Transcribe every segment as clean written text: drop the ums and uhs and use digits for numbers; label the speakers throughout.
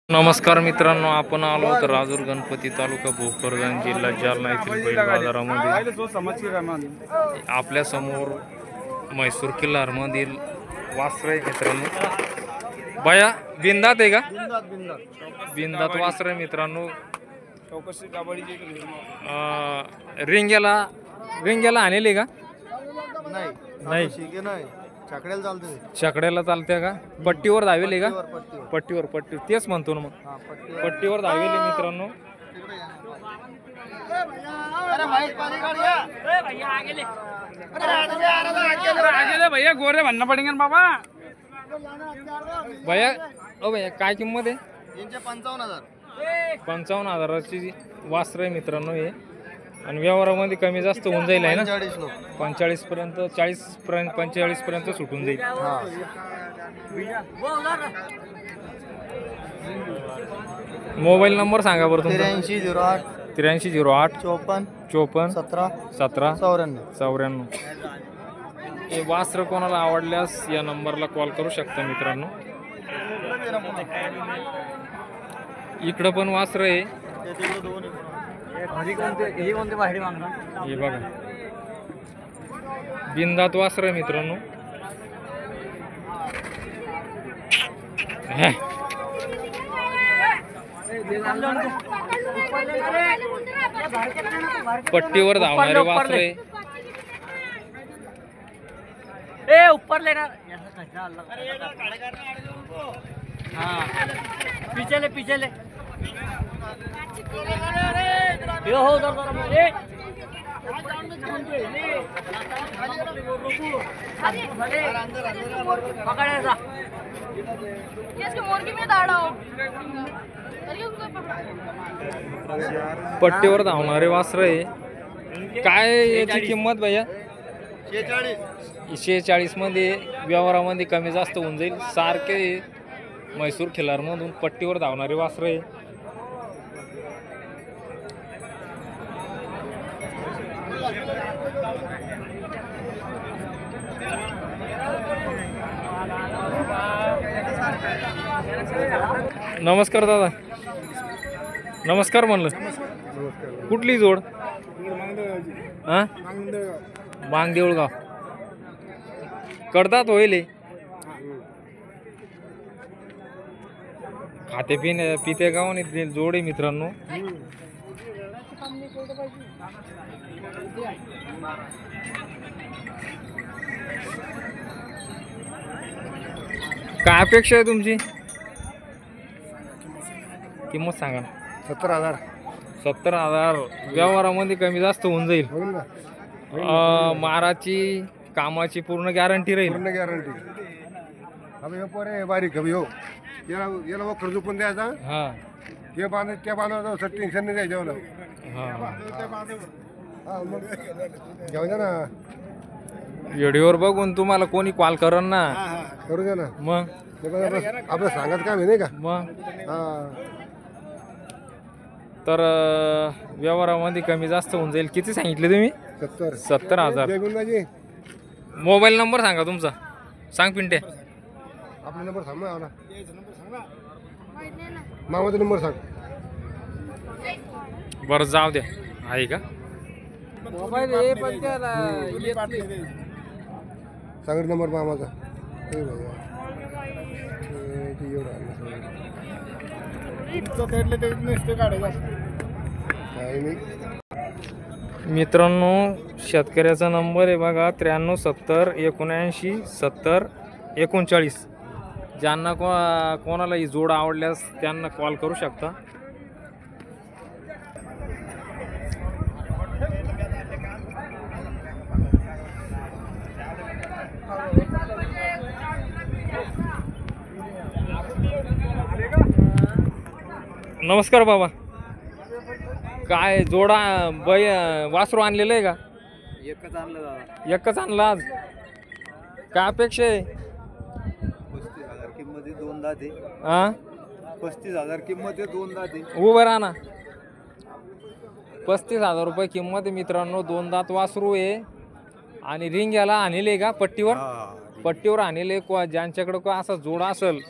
Speaker 1: नमस्कार मित्रांनो, आपण आलो तर राजूर गणपती तालुका भोकरदन जिल्हा जालना येथील बैल बाजारामध्ये आपल्या समोर म्हैसूर किल्लारमधील वासर आहे मित्रांनो. बाया बिंदात आहे का? बिंदात वासर आहे मित्रांनो. रिंग्याला आणले का? नाही छकड्याला चालते का? पट्टीवर धावेले का? पट्टीवर तेच म्हणतो ना मग. पट्टीवर धावेले मित्रांनो.
Speaker 2: भैया गोरे म्हणणं पडेल बाबा.
Speaker 1: भैया ओ भैया काय किंमत आहे?
Speaker 2: 55,000.
Speaker 1: 55,000ची वासर आहे मित्रांनो हे. आणि व्यवहारामध्ये कमी जास्त होऊन जाईल आहे ना? 45 पर्यंत, 40 पर्यंत, 45 पर्यंत सुटून जाईल. मोबाईल नंबर सांगा बरं तुमचा.
Speaker 2: 8308
Speaker 1: 8308
Speaker 2: 54
Speaker 1: 54
Speaker 2: 17
Speaker 1: 17
Speaker 2: 94.
Speaker 1: 94. हे वासर कोणाला आवडल्यास या नंबरला कॉल करू शकता मित्रांनो. इकडं पण वासर आहे. हे बघा बिंदात वासर आहे मित्रांनो. पट्टीवर धावणारे वासर आहे.
Speaker 2: ऊपर लेना. पीछे ले यो हो
Speaker 1: पट्टीवर धावणारे वासर आहे. काय याची किंमत भैया? 46 मध्ये व्यवहारामध्ये कमी जास्त होऊन जाईल. सारखे म्हैसूर खिल्लारमधून पट्टीवर धावणारे वासर आहे. नमस्कार दादा. नमस्कार म्हणलं. कुठली जोड? हा मांगदेऊळगाव करतात होईल. खाते पिते गाव आणि जोड आहे मित्रांनो. काय अपेक्षा आहे तुमची? किंमत सांगा.
Speaker 2: 17,000.
Speaker 1: 70,000. व्यवहारामध्ये कमी जास्त होऊन जाईल. माराची कामाची पूर्ण गॅरंटी राहील.
Speaker 2: पूर्ण गॅरंटी. अबे यो पोरे बारीक अबे यो याला वखर झोपून द्यायचा.
Speaker 1: हा
Speaker 2: ते बांध त्या बांधवाचं टेन्शन नाही द्यायचं मला.
Speaker 1: हा
Speaker 2: मग घेऊन जा ना.
Speaker 1: व्हिडिओवर बघून तुम्हाला कोणी कॉल करन ना.
Speaker 2: करू द्या ना.
Speaker 1: मग
Speaker 2: आपलं सांगत काम आहे नाही का?
Speaker 1: मग
Speaker 2: हा
Speaker 1: तर व्यवहारामध्ये कमी जास्त होऊन जाईल. किती सांगितले तुम्ही? 70,000. मोबाईल नंबर सांगा तुमचा. सांग पिंटे.
Speaker 2: आपला नंबर सांग ना. मामाचा नंबर सांग.
Speaker 1: बरं जाऊ द्या. आहे का
Speaker 2: मोबाईल? सांग नंबर मामाचा.
Speaker 1: मित्रांनो शेतकऱ्याचा नंबर आहे बघा. 93 70 79 70 39. ज्यांना कोणाला ही जोड आवडल्यास त्यांना कॉल करू शकता. नमस्कार बाबा. काय जोडा वासरू आणलेलं आहे का?
Speaker 2: एकच आणलं दादा.
Speaker 1: एकच आणलं आज. काय अपेक्षा आहे?
Speaker 2: 35,000 किंमत आहे. 2 दात आहे.
Speaker 1: हा
Speaker 2: 35,000 किंमत आहे. 2 दात आहे.
Speaker 1: उभं राहा ना. 35,000 रुपये किंमत आहे मित्रांनो. 2 दात वासरू आहे. आणि रिंग याला आणले का पट्टीवर? पट्टीवर आणले. ज्यांच्याकडे असा जोडा असेल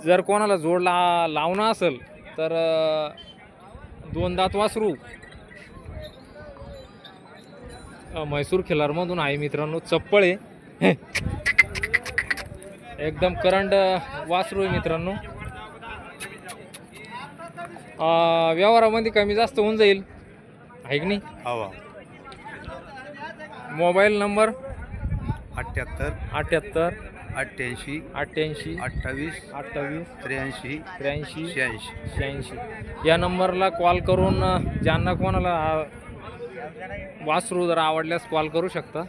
Speaker 1: जर कोणाला जोड लावणं असेल तर 2 दात वासरू म्हैसूर खिलारमधून आहे मित्रांनो. चप्पळ आहे एकदम करंट वासरू आहे मित्रांनो. व्यवहारामध्ये कमी जास्त होऊन जाईल आहे की नाही.
Speaker 2: हवा
Speaker 1: मोबाईल नंबर
Speaker 2: 78
Speaker 1: 78
Speaker 2: 88
Speaker 1: 88
Speaker 2: 28
Speaker 1: 28
Speaker 2: 83
Speaker 1: 83
Speaker 2: 86.
Speaker 1: 86 या नंबरला कॉल करून ज्यांना कोणाला वासरू जर आवडल्यास कॉल करू शकता.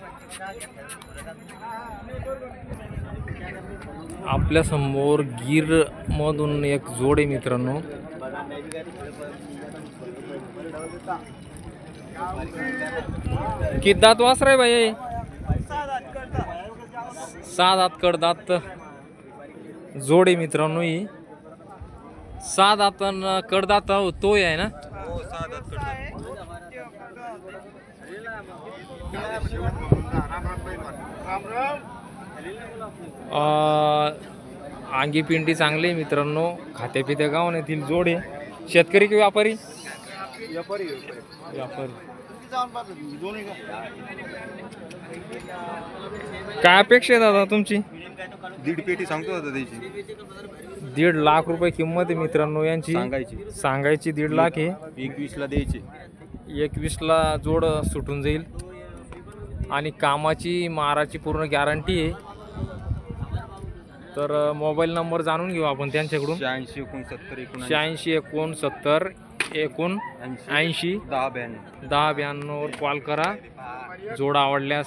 Speaker 1: आपल्या समोर गिर मधून एक जोड आहे मित्रांनो. किती दात वासर आहे भाई? 6 दात कडदात जोड आहे मित्रांनो. ही 6 दात कडदात तोय आहे ना. अंगी पिंडी चांगली आहे मित्रांनो. खात्या पित्या गावान येथील जोड आहे. शेतकरी की व्यापारी? व्यापारी. काय अपेक्षा आहे दादा तुमची?
Speaker 2: 1.5 पेटी सांगतो दादा त्याची.
Speaker 1: 1.5 लाख रुपये किंमत आहे मित्रांनो यांची. सांगायची 1.5 लाख आहे.
Speaker 2: 21 ला द्यायचे.
Speaker 1: 21 ला जोड सुटून जाईल आणि कामाची माराची पूर्ण गॅरंटी आहे. तर मोबाईल नंबर जाणून घेऊ आपण त्यांच्याकडून.
Speaker 2: 86 69
Speaker 1: 86 69 79 1092 वर कॉल करा. जोड आवडल्यास